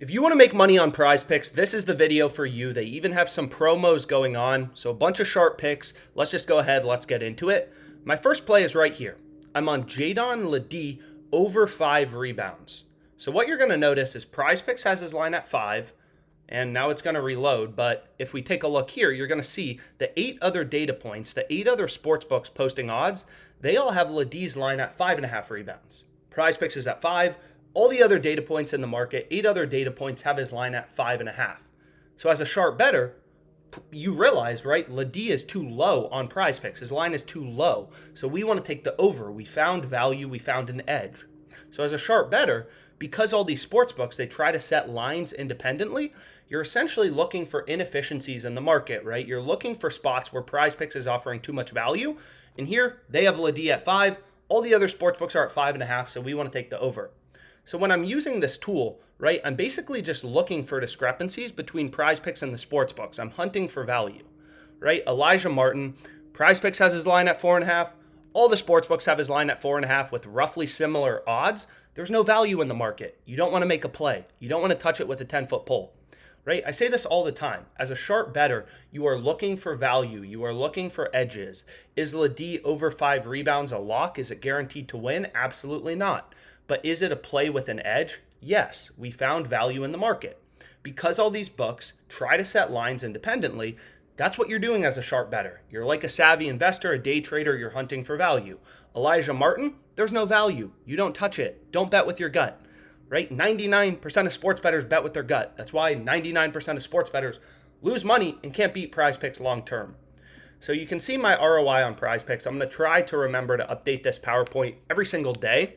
If you want to make money on PrizePicks, this is the video for you. They even have some promos going on, so a bunch of sharp picks. Let's just go ahead, let's get into it. My first play is right here. I'm on Jadon Ledee over 5 rebounds. So what you're going to notice is PrizePicks has his line at 5, and now it's going to reload. But if we take a look here, you're going to see the 8 other data points, the 8 other sportsbooks posting odds, they all have Ledee's line at 5.5 rebounds. PrizePicks is at 5. All the other data points in the market, 8 other data points have his line at 5.5. So as a sharp bettor, you realize, right, Ledee is too low on PrizePicks. His line is too low. So we want to take the over. We found value. We found an edge. So as a sharp bettor, because all these sports books, they try to set lines independently, you're essentially looking for inefficiencies in the market, right? You're looking for spots where PrizePicks is offering too much value. And here, they have Ledee at 5. All the other sports books are at 5.5, so we want to take the over. So when I'm using this tool, right, I'm basically just looking for discrepancies between PrizePicks and the sports books. I'm hunting for value, right? Elijah Martin, PrizePicks has his line at 4.5. All the sports books have his line at 4.5 with roughly similar odds. There's no value in the market. You don't want to make a play. You don't want to touch it with a 10-foot pole, right? I say this all the time. As a sharp bettor, you are looking for value. You are looking for edges. Is Ledee over 5 rebounds a lock? Is it guaranteed to win? Absolutely not. But is it a play with an edge? Yes, we found value in the market. Because all these books try to set lines independently, that's what you're doing as a sharp bettor. You're like a savvy investor, a day trader, you're hunting for value. Elijah Martin, there's no value. You don't touch it. Don't bet with your gut, right? 99% of sports bettors bet with their gut. That's why 99% of sports bettors lose money and can't beat PrizePicks long term. So you can see my ROI on PrizePicks. I'm going to try to remember to update this PowerPoint every single day.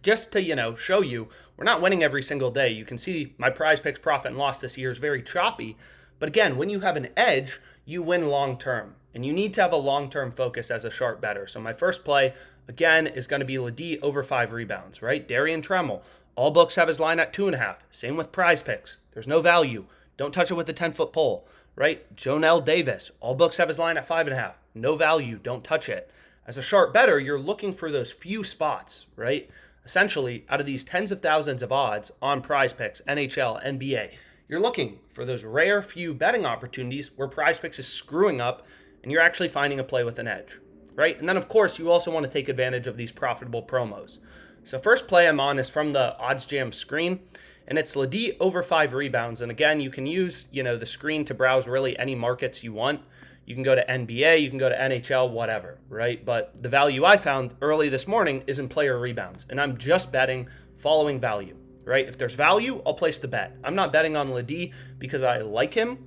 Just to, show you, we're not winning every single day. You can see my PrizePicks profit and loss this year is very choppy. But again, when you have an edge, you win long term. And you need to have a long-term focus as a sharp bettor. So my first play, again, is going to be Ledee over 5 rebounds, right? Darian Tremmell, all books have his line at 2.5. Same with PrizePicks. There's no value. Don't touch it with a 10-foot pole, right? Jonell Davis, all books have his line at 5.5. No value. Don't touch it. As a sharp bettor, you're looking for those few spots, right? Essentially, out of these tens of thousands of odds on PrizePicks, NHL, NBA, you're looking for those rare few betting opportunities where PrizePicks is screwing up and you're actually finding a play with an edge, right? And then, of course, you also want to take advantage of these profitable promos. So first play I'm on is from the OddsJam Screen, and it's Ledee over 5 rebounds. And again, you can use, the screen to browse really any markets you want. You can go to NBA, you can go to NHL, whatever, right? But the value I found early this morning is in player rebounds, and I'm just betting following value, right? If there's value, I'll place the bet. I'm not betting on Ledee because I like him,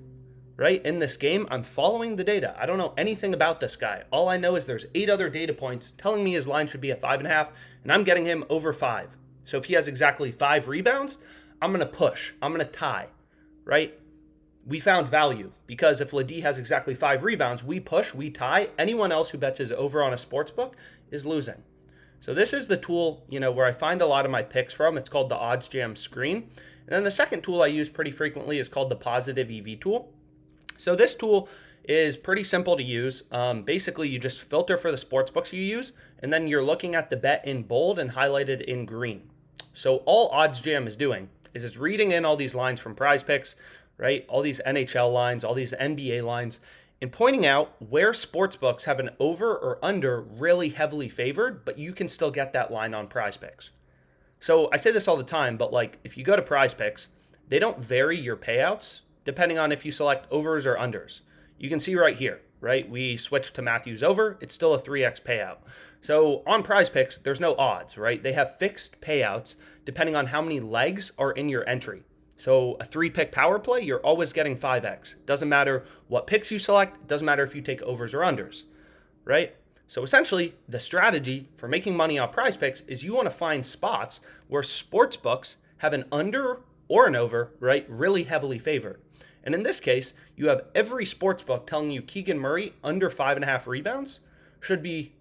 right? In this game, I'm following the data. I don't know anything about this guy. All I know is there's 8 other data points telling me his line should be at 5.5, and I'm getting him over 5. So if he has exactly 5 rebounds, I'm going to push. I'm going to tie, right? We found value because if Ledee has exactly 5 rebounds, we push, we tie. Anyone else who bets his over on a sports book is losing. So this is the tool, where I find a lot of my picks from. It's called the OddsJam Screen. And then the second tool I use pretty frequently is called the Positive EV tool. So this tool is pretty simple to use. Basically, you just filter for the sports books you use, and then you're looking at the bet in bold and highlighted in green. So all OddsJam is doing is it's reading in all these lines from PrizePicks, right? All these NHL lines, all these NBA lines, and pointing out where sports books have an over or under really heavily favored, but you can still get that line on PrizePicks. So I say this all the time, but if you go to PrizePicks, they don't vary your payouts depending on if you select overs or unders. You can see right here, right? We switched to Matthews over. It's still a 3x payout. So on PrizePicks, there's no odds, right? They have fixed payouts depending on how many legs are in your entry. So a 3-pick power play, you're always getting 5x. Doesn't matter what picks you select. Doesn't matter if you take overs or unders, right? So essentially, the strategy for making money on PrizePicks is you want to find spots where sports books have an under or an over, right? Really heavily favored. And in this case, you have every sports book telling you Keegan Murray under 5.5 rebounds should be,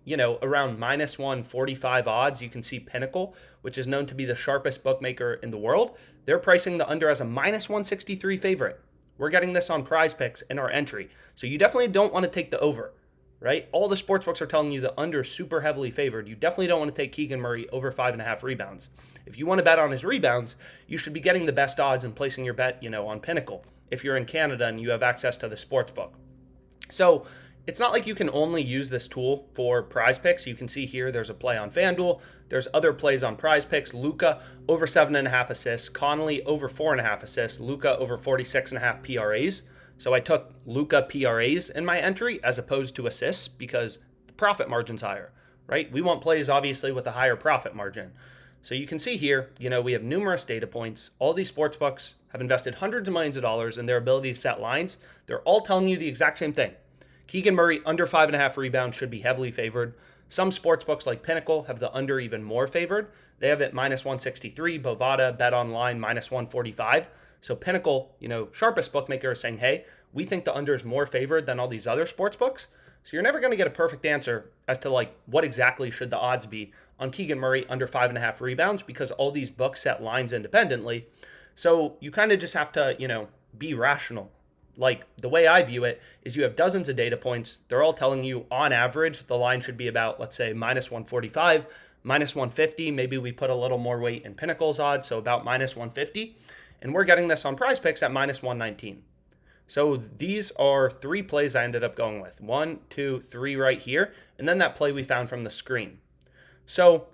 around minus 145 odds. You can see Pinnacle, which is known to be the sharpest bookmaker in the world. They're pricing the under as a minus 163 favorite. We're getting this on PrizePicks in our entry. So you definitely don't want to take the over, right? All the sportsbooks are telling you the under is super heavily favored. You definitely don't want to take Keegan Murray over 5.5 rebounds. If you want to bet on his rebounds, you should be getting the best odds and placing your bet, on Pinnacle if you're in Canada and you have access to the sportsbook. So it's not like you can only use this tool for PrizePicks. You can see here there's a play on FanDuel. There's other plays on PrizePicks. Luka over 7.5 assists. Connolly over 4.5 assists. Luka over 46.5 PRAs. So I took Luka PRAs in my entry as opposed to assists because the profit margin's higher, right? We want plays obviously with a higher profit margin. So you can see here, we have numerous data points. All these sportsbooks have invested hundreds of millions of dollars in their ability to set lines. They're all telling you the exact same thing. Keegan Murray under 5.5 rebounds should be heavily favored. Some sportsbooks like Pinnacle have the under even more favored. They have it minus 163, Bovada, Bet Online, minus 145. So Pinnacle, sharpest bookmaker is saying, hey, we think the under is more favored than all these other sports books. So you're never going to get a perfect answer as to what exactly should the odds be on Keegan Murray under 5.5 rebounds because all these books set lines independently. So you kind of just have to, be rational. The way I view it is you have dozens of data points. They're all telling you on average, the line should be about, let's say, minus 145, minus 150. Maybe we put a little more weight in Pinnacle's odds, so about minus 150. And we're getting this on PrizePicks at minus 119. So these are 3 plays I ended up going with. 1, 2, 3 right here. And then that play we found from the screen. So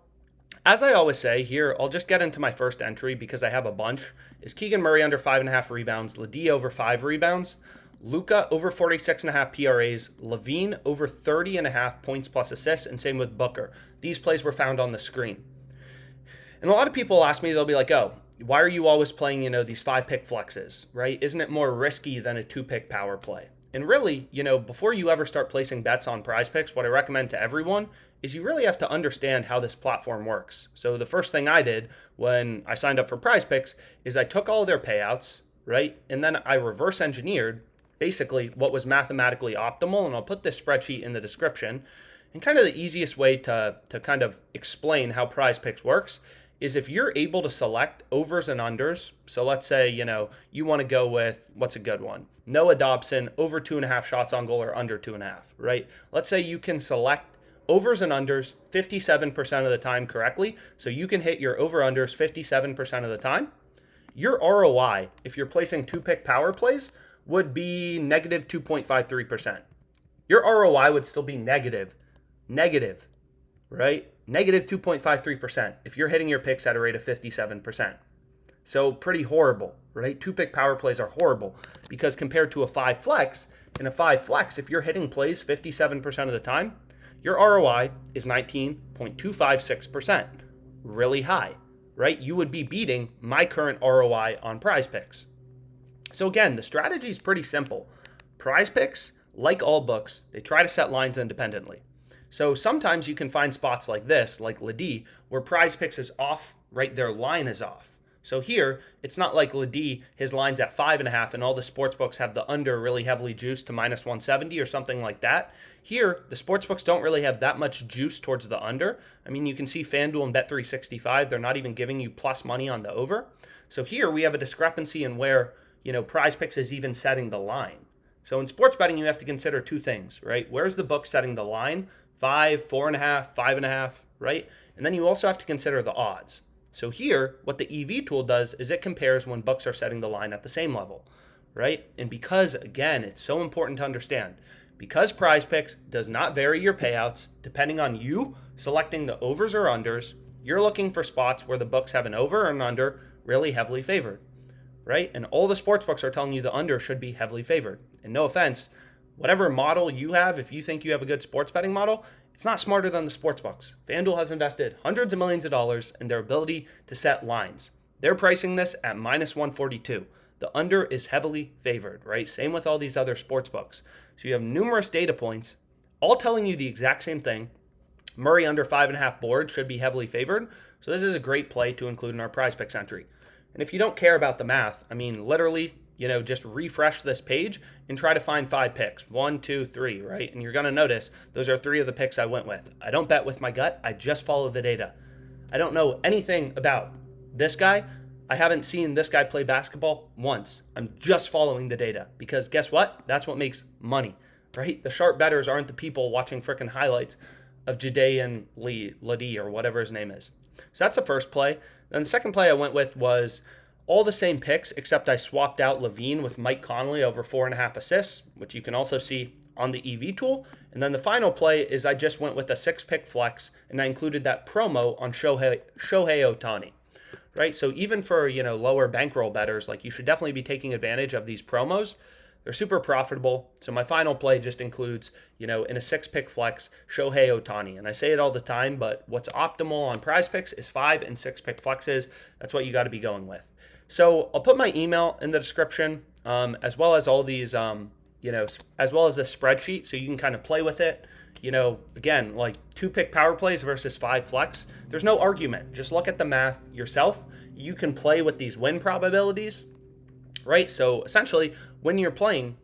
as I always say here, I'll just get into my first entry because I have a bunch. Is Keegan Murray under 5.5 rebounds, Ladie over 5 rebounds, Luka over 46.5 PRAs, Levine over 30.5 points plus assists, and same with Booker. These plays were found on the screen. And a lot of people ask me, they'll be like, oh, why are you always playing, these 5-pick flexes, right? Isn't it more risky than a 2-pick power play? And really, before you ever start placing bets on PrizePicks, what I recommend to everyone is you really have to understand how this platform works. So the first thing I did when I signed up for PrizePicks is I took all of their payouts, right? And then I reverse engineered basically what was mathematically optimal. And I'll put this spreadsheet in the description. And kind of the easiest way to kind of explain how PrizePicks works is if you're able to select overs and unders. So let's say, you want to go with, what's a good one? Noah Dobson over 2.5 shots on goal or under 2.5, right? Let's say you can select overs and unders 57% of the time correctly. So you can hit your over-unders 57% of the time. Your ROI, if you're placing 2-pick power plays, would be negative 2.53%. Your ROI would still be negative, right? Negative 2.53% if you're hitting your picks at a rate of 57%. So pretty horrible, right? 2-pick power plays are horrible because compared to a 5 flex, in a 5 flex, if you're hitting plays 57% of the time, your ROI is 19.256%. Really high, right? You would be beating my current ROI on PrizePicks. So again, the strategy is pretty simple. PrizePicks, like all books, they try to set lines independently. So sometimes you can find spots like this, like Ladie, where PrizePicks is off, right? Their line is off. So here, it's not like Ladie, his line's at 5.5 and all the sportsbooks have the under really heavily juiced to minus 170 or something like that. Here, the sportsbooks don't really have that much juice towards the under. I mean, you can see FanDuel and Bet365, they're not even giving you plus money on the over. So here we have a discrepancy in where, PrizePicks is even setting the line. So in sports betting, you have to consider 2 things, right? Where's the book setting the line? 5, 4.5, 5.5, right? And then you also have to consider the odds. So here, what the EV tool does is it compares when books are setting the line at the same level, right? And because, again, it's so important to understand, because PrizePicks does not vary your payouts depending on you selecting the overs or unders, you're looking for spots where the books have an over or an under really heavily favored, right? And all the sports books are telling you the under should be heavily favored. And no offense, whatever model you have, if you think you have a good sports betting model, it's not smarter than the sports books. FanDuel has invested hundreds of millions of dollars in their ability to set lines. They're pricing this at minus 142. The under is heavily favored, right? Same with all these other sports books. So you have numerous data points, all telling you the exact same thing. Murray under 5.5 board should be heavily favored. So this is a great play to include in our PrizePicks entry. And if you don't care about the math, I mean, literally, just refresh this page and try to find 5 picks. 1, 2, 3, right? And you're going to notice those are 3 of the picks I went with. I don't bet with my gut. I just follow the data. I don't know anything about this guy. I haven't seen this guy play basketball once. I'm just following the data because guess what? That's what makes money. right? The sharp bettors aren't the people watching freaking highlights of Jadaean Ladie or whatever his name is. So that's the first play. Then the second play I went with was all the same picks, except I swapped out Levine with Mike Conley over 4.5 assists, which you can also see on the EV tool. And then the final play is I just went with a 6-pick flex, and I included that promo on Shohei Ohtani, right? So even for, lower bankroll bettors, like, you should definitely be taking advantage of these promos. They're super profitable. So my final play just includes, in a 6-pick flex, Shohei Ohtani. And I say it all the time, but what's optimal on PrizePicks is 5 and 6-pick flexes. That's what you got to be going with. So I'll put my email in the description, as well as all these, as well as the spreadsheet, so you can kind of play with it. Again, like 2-pick power plays versus 5 flex. There's no argument. Just look at the math yourself. You can play with these win probabilities, right? So essentially, when you're playing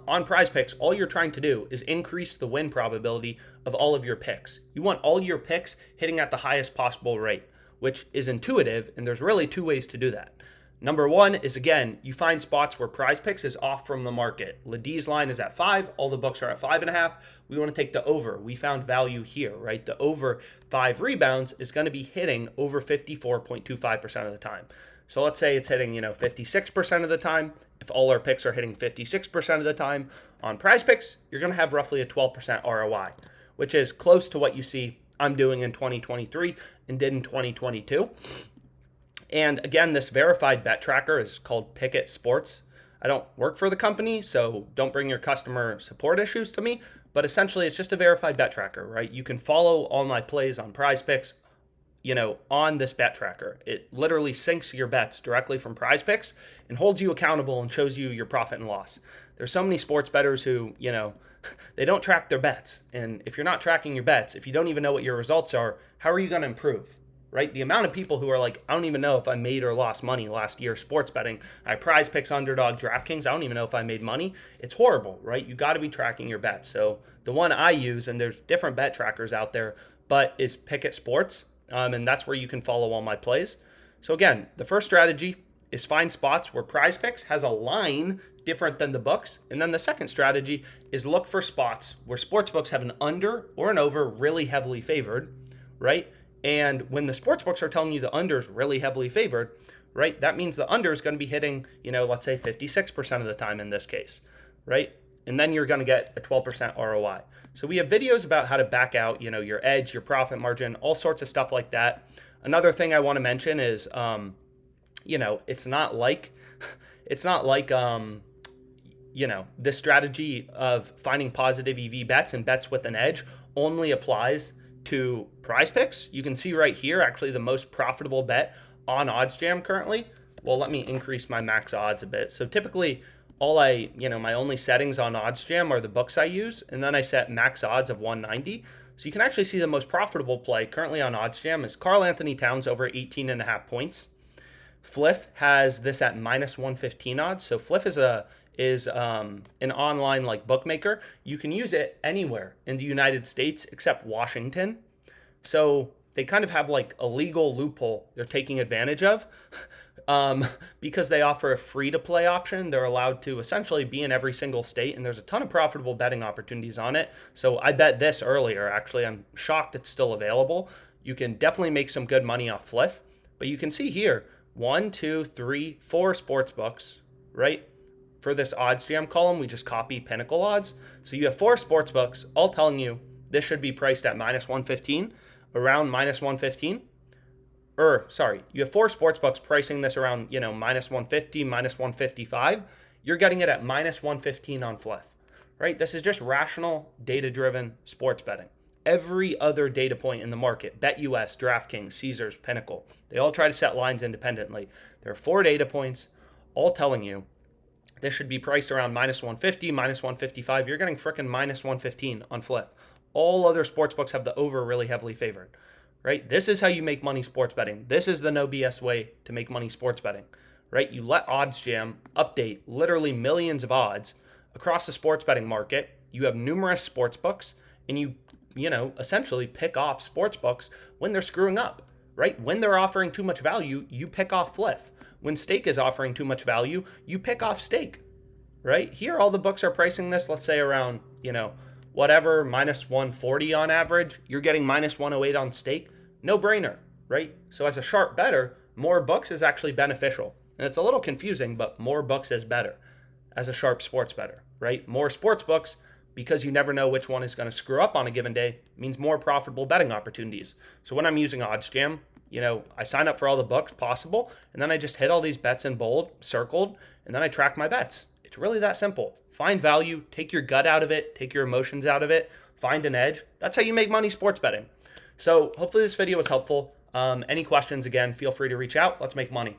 on PrizePicks, all you're trying to do is increase the win probability of all of your picks. You want all your picks hitting at the highest possible rate, which is intuitive, and there's really 2 ways to do that. Number 1 is, again, you find spots where PrizePicks is off from the market. Ladie's line is at 5. All the books are at 5.5. We want to take the over. We found value here, right? The over 5 rebounds is going to be hitting over 54.25% of the time. So let's say it's hitting, 56% of the time. If all our picks are hitting 56% of the time on PrizePicks, you're going to have roughly a 12% ROI, which is close to what you see I'm doing in 2023 and did in 2022. And again, this verified bet tracker is called Pickett Sports. I don't work for the company, so don't bring your customer support issues to me. But essentially, it's just a verified bet tracker, right? You can follow all my plays on PrizePicks, on this bet tracker. It literally syncs your bets directly from PrizePicks and holds you accountable and shows you your profit and loss. There's so many sports bettors who, they don't track their bets. And if you're not tracking your bets, if you don't even know what your results are, how are you going to improve? Right? The amount of people who are like, I don't even know if I made or lost money last year sports betting. I PrizePicks, Underdog, DraftKings. I don't even know if I made money. It's horrible, right? You got to be tracking your bets. So the one I use, and there's different bet trackers out there, but is Pickett Sports. And that's where you can follow all my plays. So again, the first strategy is find spots where PrizePicks has a line different than the books. And then the second strategy is look for spots where sportsbooks have an under or an over really heavily favored, right? And when the sports books are telling you the under is really heavily favored, right, that means the under is going to be hitting, let's say 56% of the time in this case, right? And then you're going to get a 12% ROI. So we have videos about how to back out, your edge, your profit margin, all sorts of stuff like that. Another thing I want to mention is, it's not like, this strategy of finding positive EV bets and bets with an edge only applies to PrizePicks. You can see right here, actually the most profitable bet on OddsJam currently. Well, let me increase my max odds a bit. So typically my only settings on OddsJam are the books I use, and then I set max odds of 190. So you can actually see the most profitable play currently on OddsJam is Karl Anthony Towns over 18.5 points. Fliff has this at minus 115 odds. So Fliff is an online bookmaker. You can use it anywhere in the United States except Washington. So they kind of have a legal loophole they're taking advantage of because they offer a free-to-play option. They're allowed to essentially be in every single state, and there's a ton of profitable betting opportunities on it. So I bet this earlier. Actually, I'm shocked it's still available. You can definitely make some good money off Fliff. But you can see here, 1, 2, 3, 4 sports books, right? For this OddsJam column, we just copy Pinnacle odds. So you have 4 sports books all telling you this should be priced at minus 115, around minus 115. You have 4 sports books pricing this around, minus 150, minus 155. You're getting it at minus 115 on Fliff, right? This is just rational, data-driven sports betting. Every other data point in the market, BetUS, DraftKings, Caesars, Pinnacle, they all try to set lines independently. There are 4 data points all telling you this should be priced around minus 150, minus 155. You're getting frickin' minus 115 on Fliff. All other sportsbooks have the over really heavily favored, right? This is how you make money sports betting. This is the no BS way to make money sports betting, right? You let OddsJam update literally millions of odds across the sports betting market. You have numerous sportsbooks, and you essentially pick off sportsbooks when they're screwing up, right? When they're offering too much value, you pick off Fliff. When Stake is offering too much value, you pick off Stake, right? Here, all the books are pricing this, let's say around, whatever, minus 140 on average. You're getting minus 108 on stake. No brainer, right? So as a sharp bettor, more books is actually beneficial. And it's a little confusing, but more books is better as a sharp sports bettor, right? More sports books, because you never know which one is going to screw up on a given day, means more profitable betting opportunities. So when I'm using OddsJam, I sign up for all the books possible, and then I just hit all these bets in bold, circled, and then I track my bets. It's really that simple. Find value, take your gut out of it, take your emotions out of it, find an edge. That's how you make money sports betting. So hopefully this video was helpful. Any questions, again, feel free to reach out. Let's make money.